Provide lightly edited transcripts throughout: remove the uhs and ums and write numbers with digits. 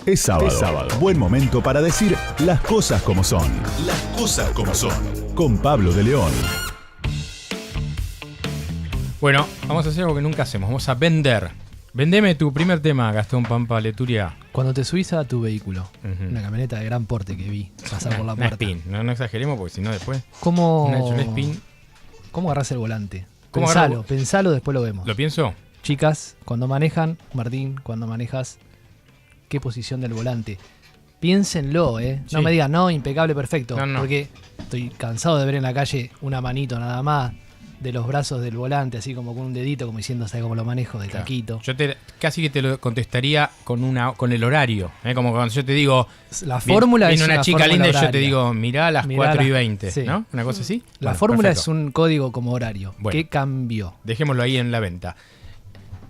Es sábado. Buen momento para decir las cosas como son. Las cosas como son. Con Pablo de León. Bueno, vamos a hacer algo que nunca hacemos. Vamos a vender. Vendeme tu primer tema, Gastón Pampa Leturia. Cuando te subís a tu vehículo, una camioneta de gran porte que vi pasar por la Una puerta. spin. No exageremos porque si no después... ¿Cómo Una spin. ¿Cómo agarrás el volante? ¿Cómo Pensalo, después lo vemos. ¿Lo pienso? Chicas, cuando manejan, Martín, cuando manejas, ¿qué posición del volante? Piénsenlo, ¿eh? No Sí. me digan, no, impecable, perfecto. No. Porque estoy cansado de ver en la calle una manito nada más de los brazos del volante, así como con un dedito, como diciendo, ¿sabes cómo lo manejo? De taquito. Yo casi que te lo contestaría con el horario. Como cuando yo te digo... La fórmula viene es una chica fórmula linda y yo te horaria. digo, mirá a las 4:20, sí. ¿no? Una cosa así. La Bueno, fórmula perfecto. es un código como horario. Bueno. ¿Qué cambió? Dejémoslo ahí en la venta.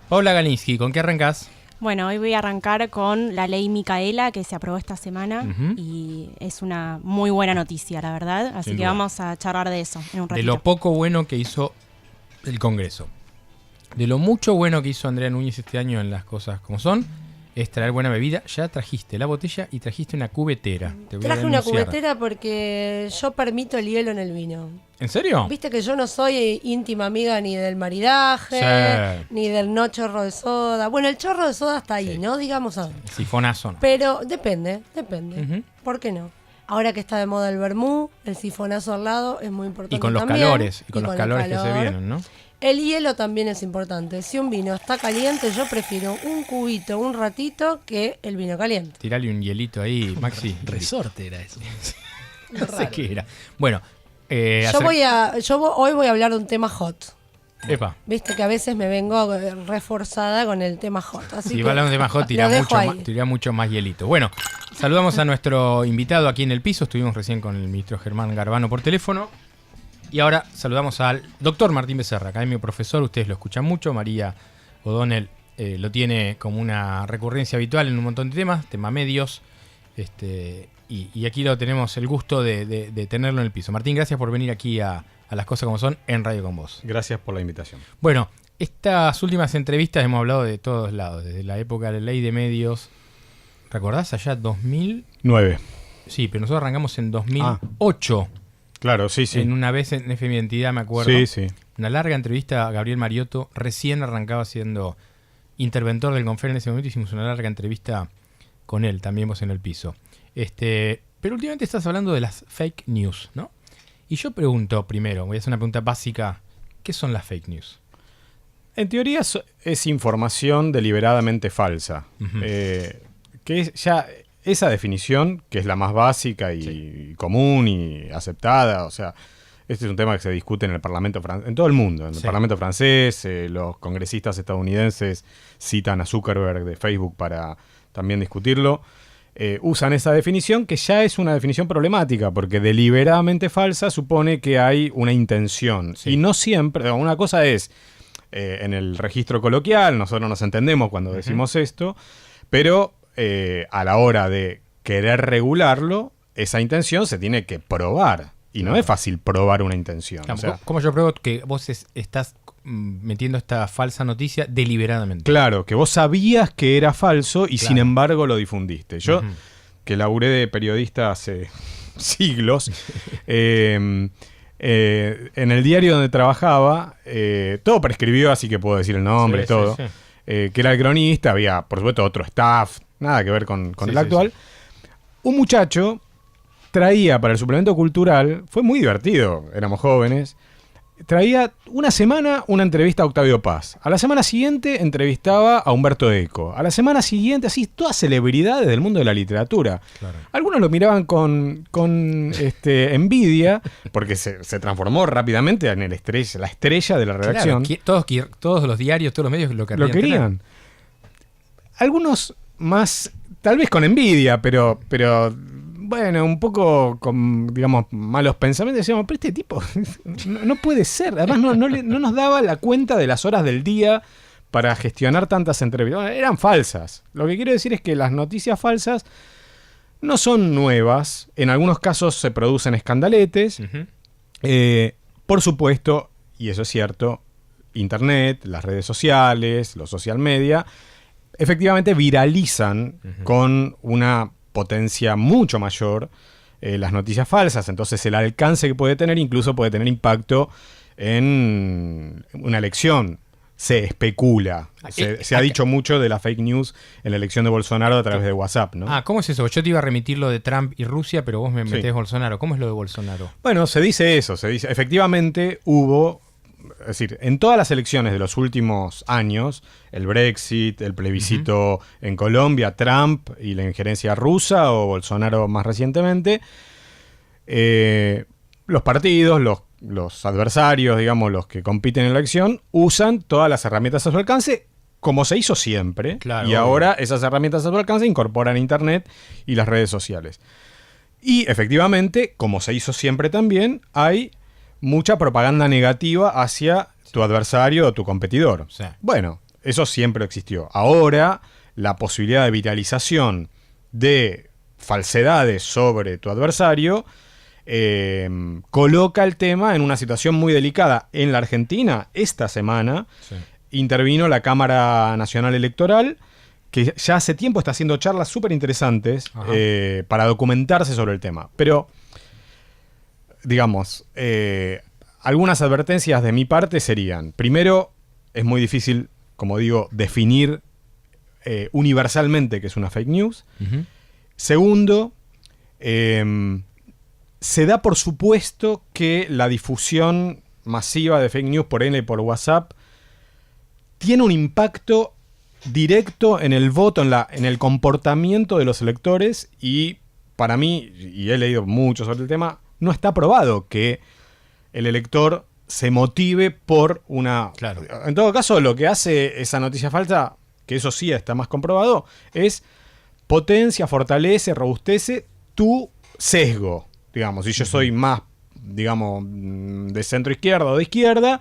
Paula Galinsky, ¿con qué arrancás? Bueno, hoy voy a arrancar con la ley Micaela que se aprobó esta semana Ujú. y es una muy buena noticia, la verdad. Así Sin que duda. vamos a charlar de eso en un De ratito. lo poco bueno que hizo el Congreso. De lo mucho bueno que hizo Andrea Núñez este año en las cosas como son, es traer buena bebida. Ya trajiste la botella y trajiste una cubetera. Te voy a Traje una denunciar. cubetera porque yo permito el hielo en el vino. ¿En serio? Viste que yo no soy íntima amiga ni del maridaje, Sí. ni del no chorro de soda. Bueno, el chorro de soda está ahí, Sí. ¿no? Digamos algo. Sifonazo, ¿no? Pero depende. Ujú. ¿Por qué no? Ahora que está de moda el vermú, el sifonazo al lado es muy importante Y con los también. calores, y con los el calores que se calor. vienen, ¿no? El hielo también es importante. Si un vino está caliente, yo prefiero un cubito, un ratito, que el vino caliente. Tirale un hielito ahí, Maxi. Resorte era eso. No sé qué era. Bueno, Hoy voy a hablar de un tema hot. Epa. Viste que a veces me vengo reforzada con el tema hot. Así Si que va hablando de más hot, lo dejo ahí. tiraría mucho más hielito. Bueno, saludamos a nuestro invitado aquí en el piso. Estuvimos recién con el ministro Germán Garvano por teléfono. Y ahora saludamos al doctor Martín Becerra, académico profesor. Ustedes lo escuchan mucho. María O'Donnell lo tiene como una recurrencia habitual en un montón de temas, tema medios. Y aquí lo tenemos el gusto de tenerlo en el piso. Martín, gracias por venir aquí a Las Cosas Como Son en Radio con Vos. Gracias por la invitación. Bueno, estas últimas entrevistas hemos hablado de todos lados, desde la época de la ley de medios. ¿Recordás allá 2000? 9. Sí, pero nosotros arrancamos en 2008. Claro, sí. En una vez en FM Identidad, me acuerdo. Sí. Una larga entrevista a Gabriel Mariotto. Recién arrancaba siendo interventor del Confer en ese momento. Hicimos una larga entrevista con él, también vos en el piso. Pero últimamente estás hablando de las fake news, ¿no? Y yo pregunto primero, voy a hacer una pregunta básica. ¿Qué son las fake news? En teoría es información deliberadamente falsa. Ujú. Que es ya esa definición, que es la más básica y común y aceptada, o sea, este es un tema que se discute en el Parlamento francés, en todo el mundo, en el Sí. Parlamento francés, los congresistas estadounidenses citan a Zuckerberg de Facebook para también discutirlo. Usan esa definición que ya es una definición problemática, porque deliberadamente falsa supone que hay una intención. Sí. Y no siempre, una cosa es, en el registro coloquial, nosotros nos entendemos cuando decimos esto, pero a la hora de querer regularlo, esa intención se tiene que probar. Y no es fácil probar una intención. Claro, O sea, ¿cómo yo pruebo que vos estás metiendo esta falsa noticia deliberadamente? claro, que vos sabías que era falso y Claro. sin embargo lo difundiste. Yo, Ujú. que laburé de periodista hace siglos, en el diario donde trabajaba, todo prescribió, así que puedo decir el nombre y Sí, todo, sí. que era el cronista, había por supuesto otro staff, nada que ver con Sí, el sí, actual. Un muchacho traía para el suplemento cultural, fue muy divertido, éramos jóvenes, traía una semana una entrevista a Octavio Paz. A la semana siguiente entrevistaba a Humberto Eco. A la semana siguiente, así, todas celebridades del mundo de la literatura. Claro. Algunos lo miraban con envidia, porque se transformó rápidamente en la estrella de la redacción. Claro, todos los diarios, todos los medios lo querían. Lo querían. Algunos más, tal vez con envidia, pero bueno, un poco con, digamos, malos pensamientos. Decíamos, pero este tipo no puede ser. Además, no nos daba la cuenta de las horas del día para gestionar tantas entrevistas. Bueno, eran falsas. Lo que quiero decir es que las noticias falsas no son nuevas. En algunos casos se producen escandaletes. Ujú. Por supuesto, y eso es cierto, Internet, las redes sociales, los social media, efectivamente viralizan con una potencia mucho mayor las noticias falsas. Entonces el alcance que puede tener incluso puede tener impacto en una elección. Se especula. Se ha dicho mucho de la fake news en la elección de Bolsonaro a través de WhatsApp, ¿no? ¿Cómo es eso? Yo te iba a remitir lo de Trump y Rusia, pero vos me metés Bolsonaro. ¿Cómo es lo de Bolsonaro? Bueno, se dice eso. Se dice, efectivamente hubo, es decir, en todas las elecciones de los últimos años, el Brexit, el plebiscito en Colombia, Trump y la injerencia rusa, o Bolsonaro más recientemente, los partidos, los adversarios, digamos, los que compiten en la elección, usan todas las herramientas a su alcance, como se hizo siempre. Claro, y ahora esas herramientas a su alcance incorporan Internet y las redes sociales. Y efectivamente, como se hizo siempre también, hay mucha propaganda negativa hacia tu adversario o tu competidor. Sí. Bueno, eso siempre existió. Ahora, la posibilidad de viralización de falsedades sobre tu adversario coloca el tema en una situación muy delicada. En la Argentina, esta semana, intervino la Cámara Nacional Electoral, que ya hace tiempo está haciendo charlas súper interesantes para documentarse sobre el tema. Pero, digamos, algunas advertencias de mi parte serían: primero, es muy difícil, como digo, definir universalmente qué es una fake news. Segundo, se da por supuesto que la difusión masiva de fake news por N y por WhatsApp tiene un impacto directo en el voto, en el comportamiento de los electores, y para mí, y he leído mucho sobre el tema, no está probado que el elector se motive por una... Claro. En todo caso, lo que hace esa noticia falsa, que eso sí está más comprobado, es potencia, fortalece, robustece tu sesgo. Digamos, si yo soy más, digamos, de centro izquierda o de izquierda,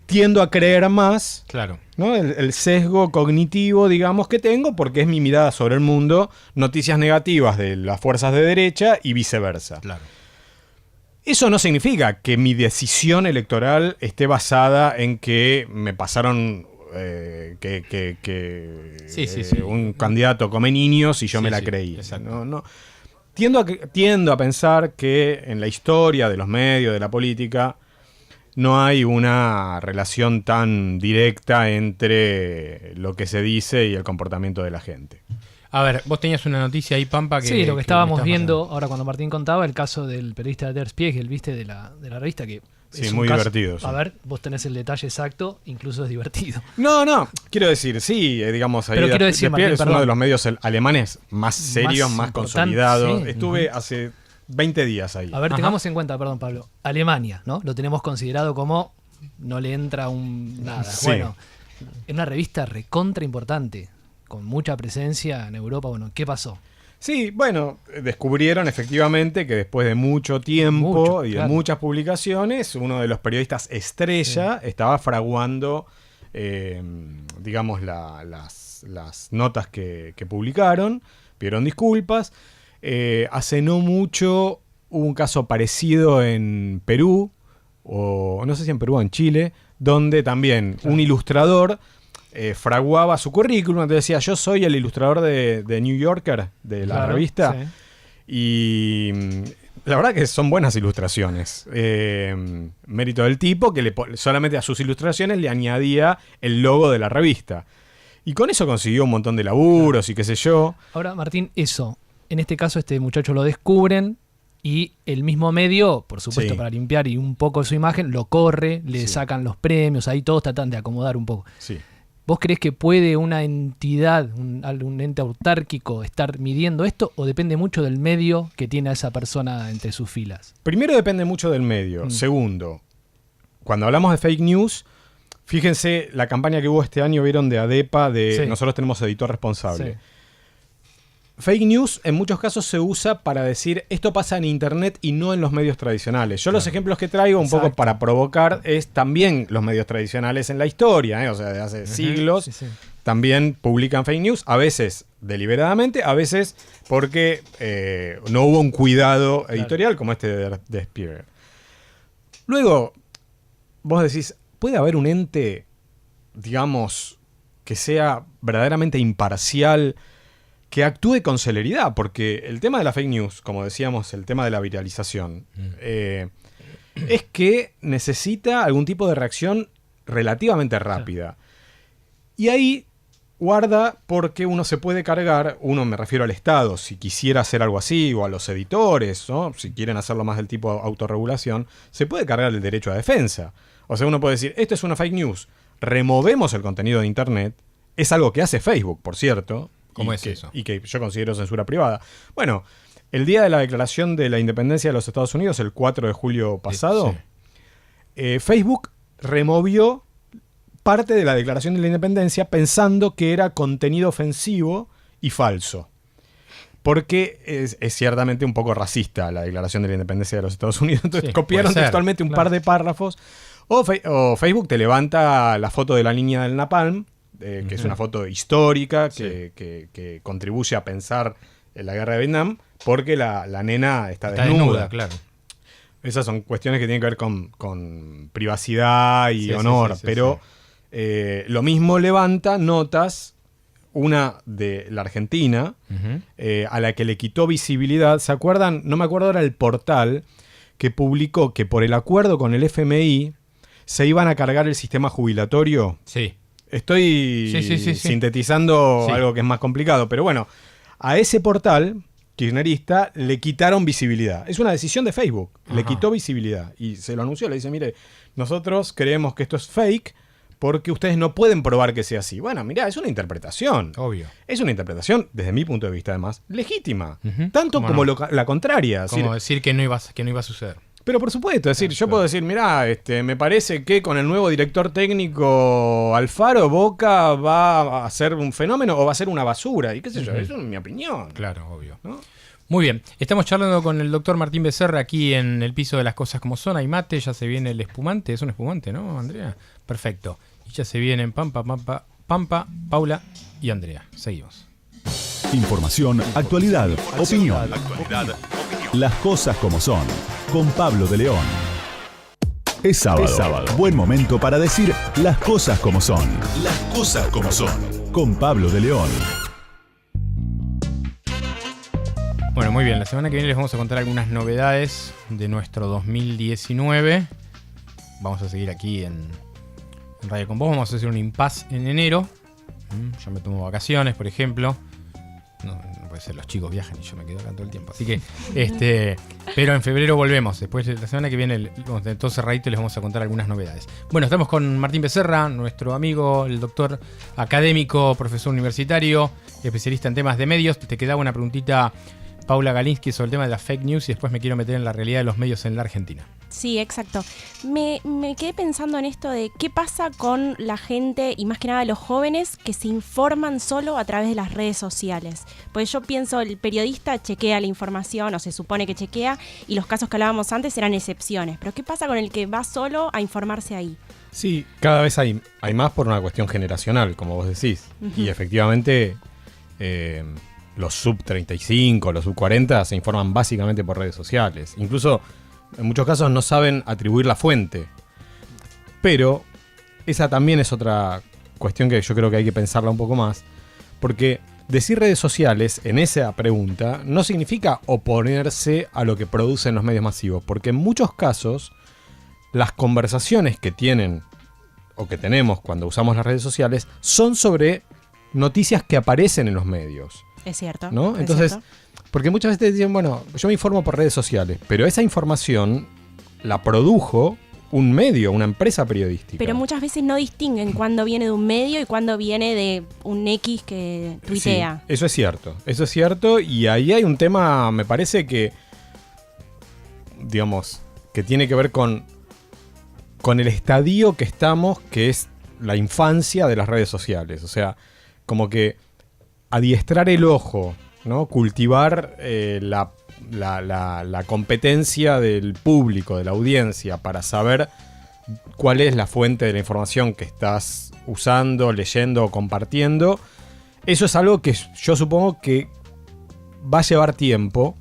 tiendo a creer más, Claro. ¿no? El sesgo cognitivo, digamos, que tengo, porque es mi mirada sobre el mundo, noticias negativas de las fuerzas de derecha y viceversa. Claro. Eso no significa que mi decisión electoral esté basada en que me pasaron un candidato come niños y yo me la creí. Exacto. No. Tiendo a pensar que en la historia de los medios, de la política, no hay una relación tan directa entre lo que se dice y el comportamiento de la gente. A ver, vos tenías una noticia ahí, Pampa, que... Sí, lo que estábamos me viendo pasando. ahora cuando Martín contaba, el caso del periodista Der Spiegel, ¿viste? De la revista, que Sí, es un muy caso- divertido, sí. A ver, vos tenés el detalle exacto, incluso es divertido. No, quiero decir, sí, digamos, ahí Pero quiero decir, Der Spiegel Martín, es uno de perdón. los medios alemanes más serios, más importante, consolidados. sí. Estuve hace 20 días ahí. A ver, Ajá. tengamos en cuenta, perdón, Pablo, Alemania, ¿no? Lo tenemos considerado como no le entra un nada. Sí. Bueno, es una revista recontra importante, con mucha presencia en Europa. Bueno, ¿qué pasó? Sí, bueno, descubrieron efectivamente que después de mucho tiempo Mucho, y de claro. muchas publicaciones, uno de los periodistas estrella estaba fraguando, digamos, las notas que publicaron, pidieron disculpas. Hace no mucho hubo un caso parecido en Perú, o no sé si en Perú o en Chile, donde también un ilustrador fraguaba su currículum, entonces decía: yo soy el ilustrador de New Yorker, de la Claro, revista, sí. y la verdad que son buenas ilustraciones. Mérito del tipo, que solamente a sus ilustraciones le añadía el logo de la revista. Y con eso consiguió un montón de laburos y qué sé yo. Ahora, Martín, eso, en este caso este muchacho lo descubren y el mismo medio, por supuesto, Sí. para limpiar y un poco su imagen, lo corre, le Sí. sacan los premios, ahí todos tratan de acomodar un poco. Sí. ¿Vos creés que puede una entidad, un ente autárquico, estar midiendo esto, o depende mucho del medio que tiene a esa persona entre sus filas? Primero, depende mucho del medio. Segundo, cuando hablamos de fake news, fíjense la campaña que hubo este año, vieron, de ADEPA, de Sí. nosotros tenemos editor responsable. Sí. Fake news en muchos casos se usa para decir esto pasa en internet y no en los medios tradicionales. Yo los ejemplos que traigo un poco Exacto. para provocar es también los medios tradicionales en la historia, o sea, de hace siglos. Sí, sí. También publican fake news, a veces deliberadamente, a veces porque no hubo un cuidado editorial como este de Spiegel. Luego, vos decís, ¿puede haber un ente, digamos, que sea verdaderamente imparcial, que actúe con celeridad, porque el tema de la fake news, como decíamos, el tema de la viralización, es que necesita algún tipo de reacción relativamente rápida. Y ahí guarda, porque uno se puede cargar, uno me refiero al Estado, si quisiera hacer algo así, o a los editores, ¿no? Si quieren hacerlo más del tipo autorregulación, se puede cargar el derecho a defensa. O sea, uno puede decir, esto es una fake news, removemos el contenido de Internet, es algo que hace Facebook, por cierto. ¿Cómo es eso? Y que yo considero censura privada. Bueno, el día de la declaración de la independencia de los Estados Unidos, el 4 de julio pasado, Facebook removió parte de la declaración de la independencia pensando que era contenido ofensivo y falso. Porque es ciertamente un poco racista la declaración de la independencia de los Estados Unidos. Entonces copiaron textualmente un par de párrafos. O Facebook te levanta la foto de la niña del Napalm, que es una foto histórica que contribuye a pensar en la guerra de Vietnam, porque la nena está desnuda. Claro. Esas son cuestiones que tienen que ver con privacidad y honor, pero lo mismo levanta notas, una de la Argentina, a la que le quitó visibilidad. ¿Se acuerdan? No me acuerdo ahora el portal que publicó que por el acuerdo con el FMI se iban a cargar el sistema jubilatorio. Sí. Estoy sintetizando algo que es más complicado, pero bueno, a ese portal kirchnerista le quitaron visibilidad. Es una decisión de Facebook, le quitó visibilidad y se lo anunció, le dice, mire, nosotros creemos que esto es fake porque ustedes no pueden probar que sea así. Bueno, mirá, es una interpretación. Obvio. Es una interpretación, desde mi punto de vista además, legítima, tanto como la contraria. Como decir que no iba a suceder. Pero por supuesto, es decir, yo puedo decir, mirá, me parece que con el nuevo director técnico Alfaro, Boca va a ser un fenómeno o va a ser una basura. Y qué sé yo, eso es mi opinión. Claro, obvio. ¿No? Muy bien, estamos charlando con el doctor Martín Becerra aquí en el piso de las cosas como son. Hay mate, ya se viene el espumante. Es un espumante, ¿no, Andrea? Perfecto. Y ya se vienen Pampa, Paula y Andrea. Seguimos. Información, actualidad, opinión. Las cosas como son. Con Pablo de León. Es sábado. Buen momento para decir las cosas como son. Las cosas como son. Con Pablo de León. Bueno, muy bien. La semana que viene les vamos a contar algunas novedades de nuestro 2019. Vamos a seguir aquí en Radio Con Vos. Vamos a hacer un impasse en enero. Yo me tomo vacaciones, por ejemplo. No puede ser, los chicos viajan y yo me quedo acá todo el tiempo. Así que, pero en febrero volvemos. Después de la semana que viene, todo cerradito, les vamos a contar algunas novedades. Bueno, estamos con Martín Becerra, nuestro amigo, el doctor académico, profesor universitario, especialista en temas de medios. Te quedaba una preguntita, Paula Galinsky, sobre el tema de las fake news y después me quiero meter en la realidad de los medios en la Argentina. Sí, exacto. Me quedé pensando en esto de qué pasa con la gente y más que nada los jóvenes que se informan solo a través de las redes sociales. Pues yo pienso, el periodista chequea la información o se supone que chequea y los casos que hablábamos antes eran excepciones. Pero ¿qué pasa con el que va solo a informarse ahí? Sí, cada vez hay más por una cuestión generacional, como vos decís. Y efectivamente los sub 35, los sub 40 se informan básicamente por redes sociales. Incluso en muchos casos no saben atribuir la fuente. Pero esa también es otra cuestión que yo creo que hay que pensarla un poco más. Porque decir redes sociales en esa pregunta no significa oponerse a lo que producen los medios masivos. Porque en muchos casos las conversaciones que tienen o que tenemos cuando usamos las redes sociales son sobre noticias que aparecen en los medios. Es cierto. ¿No? Entonces, porque muchas veces te dicen, bueno, yo me informo por redes sociales, pero esa información la produjo un medio, una empresa periodística. Pero muchas veces no distinguen cuándo viene de un medio y cuándo viene de un X que tuitea. Sí, eso es cierto, y ahí hay un tema, me parece que, digamos, que tiene que ver con el estadio que estamos, que es la infancia de las redes sociales. O sea, como que adiestrar el ojo, ¿no? Cultivar la competencia del público, de la audiencia, para saber cuál es la fuente de la información que estás usando, leyendo o compartiendo. Eso es algo que yo supongo que va a llevar tiempo.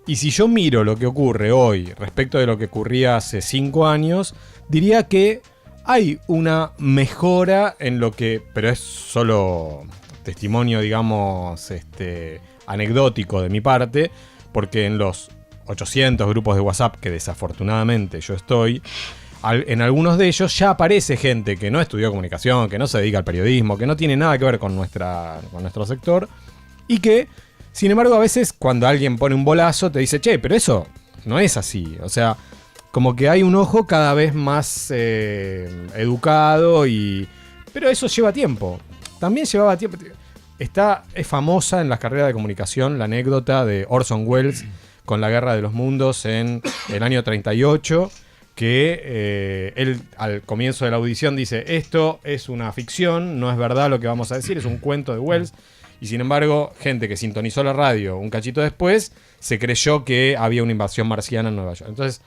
Y si yo miro lo que ocurre hoy respecto de lo que ocurría hace 5 años, diría que hay una mejora en lo que, pero es solo testimonio, digamos, anecdótico de mi parte, porque en los 800 grupos de WhatsApp que desafortunadamente yo estoy, en algunos de ellos ya aparece gente que no estudió comunicación, que no se dedica al periodismo, que no tiene nada que ver con nuestro sector, y que, sin embargo, a veces cuando alguien pone un bolazo te dice, che, pero eso no es así. O sea, como que hay un ojo cada vez más educado, pero eso lleva tiempo. También llevaba tiempo. Es famosa en las carreras de comunicación la anécdota de Orson Welles con la Guerra de los Mundos en el año 38, que él al comienzo de la audición dice, esto es una ficción, no es verdad lo que vamos a decir, es un cuento de Welles. Y sin embargo, gente que sintonizó la radio un cachito después, se creyó que había una invasión marciana en Nueva York. Entonces,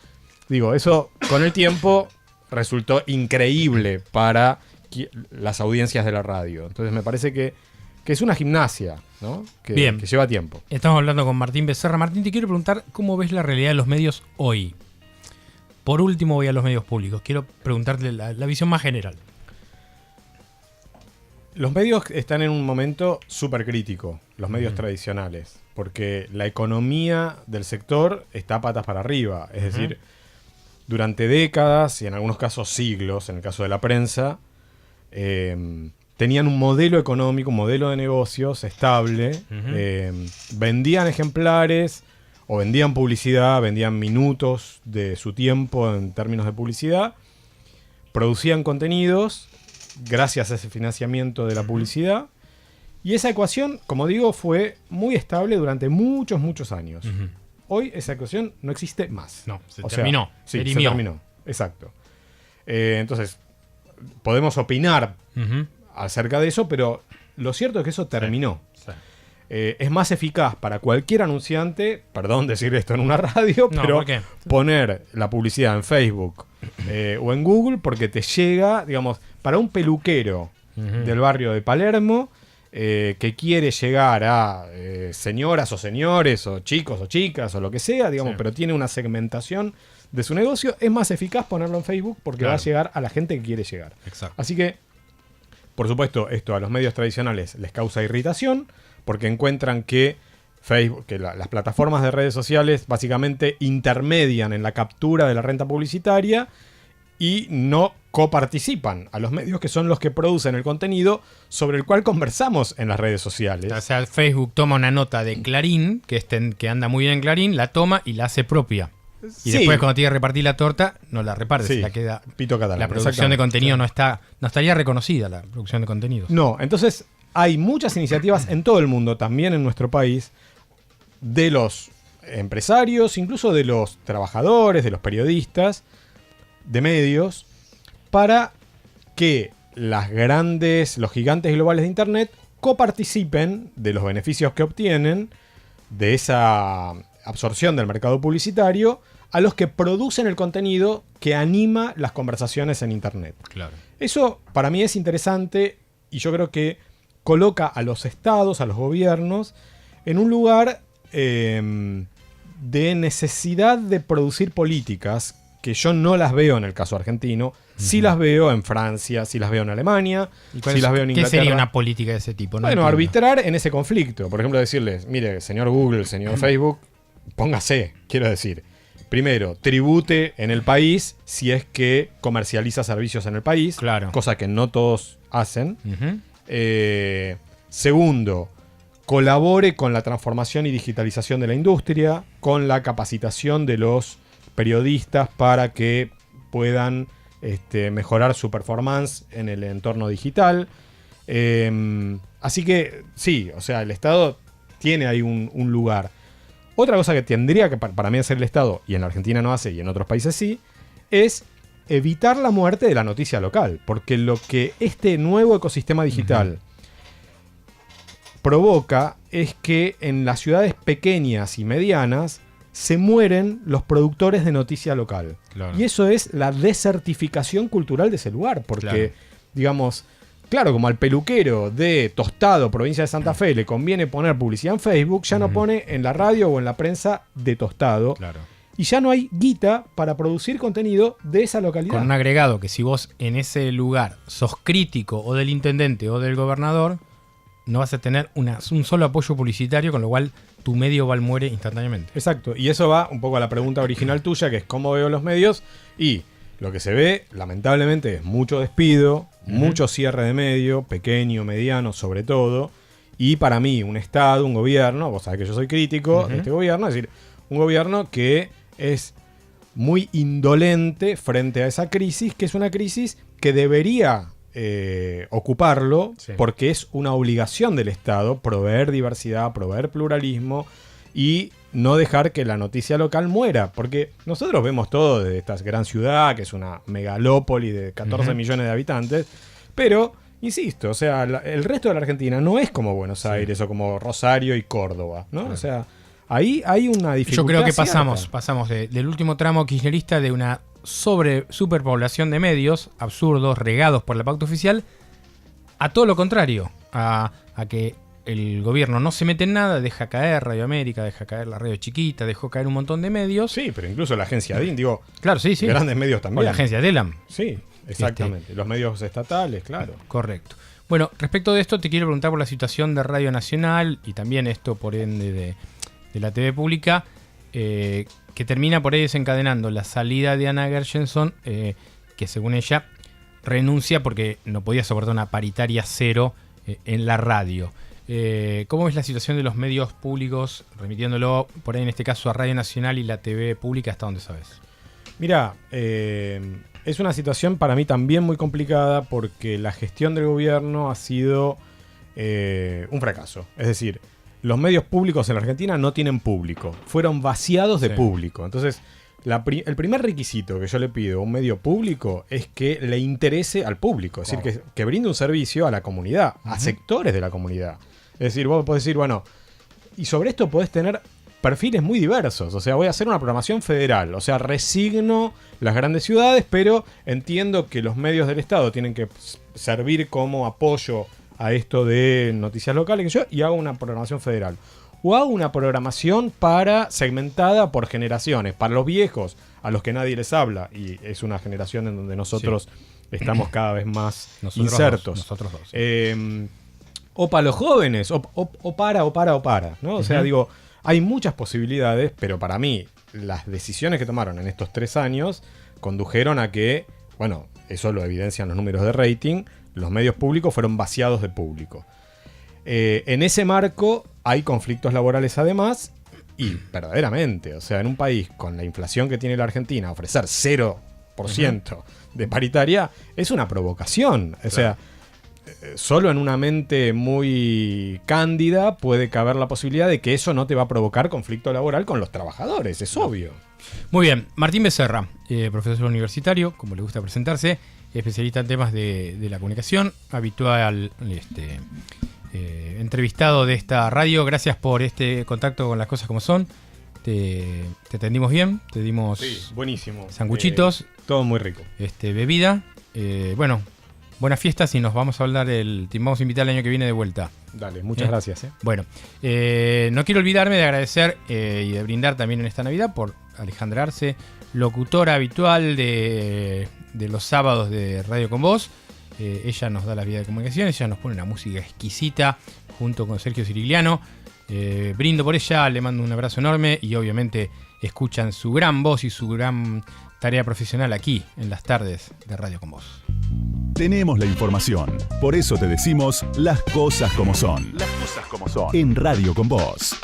digo, eso con el tiempo resultó increíble para las audiencias de la radio. Entonces me parece que es una gimnasia, ¿no? Que lleva tiempo. Estamos hablando con Martín Becerra. Martín, te quiero preguntar cómo ves la realidad de los medios hoy. Por último voy a los medios públicos. Quiero preguntarte la visión más general. Los medios están en un momento súper crítico, los medios tradicionales, porque la economía del sector está patas para arriba. Es decir, durante décadas y en algunos casos siglos, en el caso de la prensa, tenían un modelo económico, un modelo de negocios estable, vendían ejemplares o vendían publicidad, vendían minutos de su tiempo en términos de publicidad, producían contenidos gracias a ese financiamiento de la publicidad, y esa ecuación, como digo, fue muy estable durante muchos, muchos años. Hoy esa ecuación no existe más. No, se terminó. Sí, se terminó. Exacto. Entonces, podemos opinar acerca de eso, pero lo cierto es que eso terminó. Sí. Es más eficaz para cualquier anunciante, perdón decir esto en una radio, pero poner la publicidad en Facebook o en Google, porque te llega, digamos, para un peluquero del barrio de Palermo que quiere llegar a señoras o señores o chicos o chicas o lo que sea, digamos, pero tiene una segmentación de su negocio, es más eficaz ponerlo en Facebook porque va a llegar a la gente que quiere llegar. Exacto. Así que, por supuesto, esto a los medios tradicionales les causa irritación porque encuentran que Facebook, que las plataformas de redes sociales básicamente intermedian en la captura de la renta publicitaria y no coparticipan a los medios que son los que producen el contenido sobre el cual conversamos en las redes sociales. O sea, Facebook toma una nota de Clarín, que anda muy bien en Clarín, la toma y la hace propia. Y después cuando tiene que repartir la torta, no la reparte, se la queda. Pito catalán. La producción de contenido no estaría reconocida, la producción de contenidos. No, entonces hay muchas iniciativas en todo el mundo, también en nuestro país, de los empresarios, incluso de los trabajadores, de los periodistas, de medios, para que los gigantes globales de Internet coparticipen de los beneficios que obtienen de esa absorción del mercado publicitario a los que producen el contenido que anima las conversaciones en Internet. Claro. Eso para mí es interesante y yo creo que coloca a los estados, a los gobiernos, en un lugar de necesidad de producir políticas que yo no las veo en el caso argentino, sí las veo en Francia, sí las veo en Alemania, sí las veo en Inglaterra. ¿Qué sería una política de ese tipo? No bueno, arbitrar en ese conflicto. Por ejemplo, decirles, mire, señor Google, señor Facebook, póngase, quiero decir. Primero, tribute en el país si es que comercializa servicios en el país, cosa que no todos hacen. Segundo, colabore con la transformación y digitalización de la industria, con la capacitación de los periodistas para que puedan mejorar su performance en el entorno digital. Así que sí, o sea, el Estado tiene ahí un lugar. Otra cosa que tendría que para mí hacer el Estado, y en la Argentina no hace y en otros países sí, es evitar la muerte de la noticia local. Porque lo que este nuevo ecosistema digital provoca es que en las ciudades pequeñas y medianas se mueren los productores de noticia local. Claro. Y eso es la desertificación cultural de ese lugar. Porque, digamos, claro, como al peluquero de Tostado, provincia de Santa Fe, le conviene poner publicidad en Facebook, ya no pone en la radio o en la prensa de Tostado. Claro. y ya no hay guita para producir contenido de esa localidad. Con un agregado que si vos en ese lugar sos crítico o del intendente o del gobernador, no vas a tener un solo apoyo publicitario, con lo cual tu medio va al muere instantáneamente. Exacto, y eso va un poco a la pregunta original tuya, que es cómo veo los medios, y lo que se ve, lamentablemente, es mucho despido, mucho cierre de medio, pequeño, mediano, sobre todo, y para mí un Estado, un gobierno, vos sabés que yo soy crítico de este gobierno, es decir, un gobierno que es muy indolente frente a esa crisis, que es una crisis que debería ocuparlo, porque es una obligación del Estado proveer diversidad, proveer pluralismo y no dejar que la noticia local muera, porque nosotros vemos todo de esta gran ciudad, que es una megalópoli de 14 millones de habitantes, pero, insisto, o sea, el resto de la Argentina no es como Buenos Aires o como Rosario y Córdoba, ¿no? O sea, ahí hay una dificultad. Yo creo que cierta. pasamos del último tramo kirchnerista de una superpoblación de medios absurdos, regados por la pauta oficial, a todo lo contrario, a que el gobierno no se mete en nada, deja caer Radio América, deja caer la radio chiquita, dejó caer un montón de medios. Sí, pero incluso la agencia DIN, digo, claro, sí. grandes medios O también. la agencia DELAM. Sí, exactamente. Los medios estatales, claro. Correcto. Bueno, respecto de esto te quiero preguntar por la situación de Radio Nacional y también esto por ende de la TV pública, que termina por ahí desencadenando la salida de Ana Gershenson, que según ella renuncia porque no podía soportar una paritaria cero en la radio. ¿Cómo ves la situación de los medios públicos, remitiéndolo por ahí en este caso a Radio Nacional y la TV pública, hasta donde sabes? Mira, es una situación para mí también muy complicada porque la gestión del gobierno ha sido un fracaso. Es decir, los medios públicos en la Argentina no tienen público. Fueron vaciados de público. Entonces, el primer requisito que yo le pido a un medio público es que le interese al público. Es decir, que brinde un servicio a la comunidad, a sectores de la comunidad. Es decir, vos podés decir, bueno, y sobre esto podés tener perfiles muy diversos. O sea, voy a hacer una programación federal. O sea, resigno las grandes ciudades, pero entiendo que los medios del Estado tienen que servir como apoyo a esto de noticias locales, y hago una programación federal. O hago una programación segmentada por generaciones, para los viejos, a los que nadie les habla, y es una generación en donde nosotros estamos cada vez más insertos. Nosotros dos. O para los jóvenes, o para, ¿no? O sea, digo, hay muchas posibilidades, pero para mí, las decisiones que tomaron en estos 3 años condujeron a que, bueno, eso lo evidencian los números de rating, los medios públicos fueron vaciados de público. En ese marco hay conflictos laborales además, y verdaderamente, o sea, en un país con la inflación que tiene la Argentina, ofrecer 0% de paritaria es una provocación. O sea, solo en una mente muy cándida puede caber la posibilidad de que eso no te va a provocar conflicto laboral con los trabajadores, es obvio. Muy bien, Martín Becerra, profesor universitario, como le gusta presentarse, especialista en temas de la comunicación, habitual entrevistado de esta radio. Gracias por este contacto con las cosas como son. Te atendimos bien, te dimos buenísimo. sanguchitos, todo muy rico. Bebida. Bueno, buenas fiestas y nos vamos a hablar te vamos a invitar el año que viene de vuelta. Dale, muchas gracias. Bueno, no quiero olvidarme de agradecer y de brindar también en esta Navidad por Alejandra Arce, locutora habitual de los sábados de Radio Con Vos. Ella nos da la vía de comunicación, ella nos pone una música exquisita junto con Sergio Cirigliano. Brindo por ella, le mando un abrazo enorme y obviamente escuchan su gran voz y su gran tarea profesional aquí en las tardes de Radio Con Vos. Tenemos la información, por eso te decimos las cosas como son. Las cosas como son. En Radio Con Vos.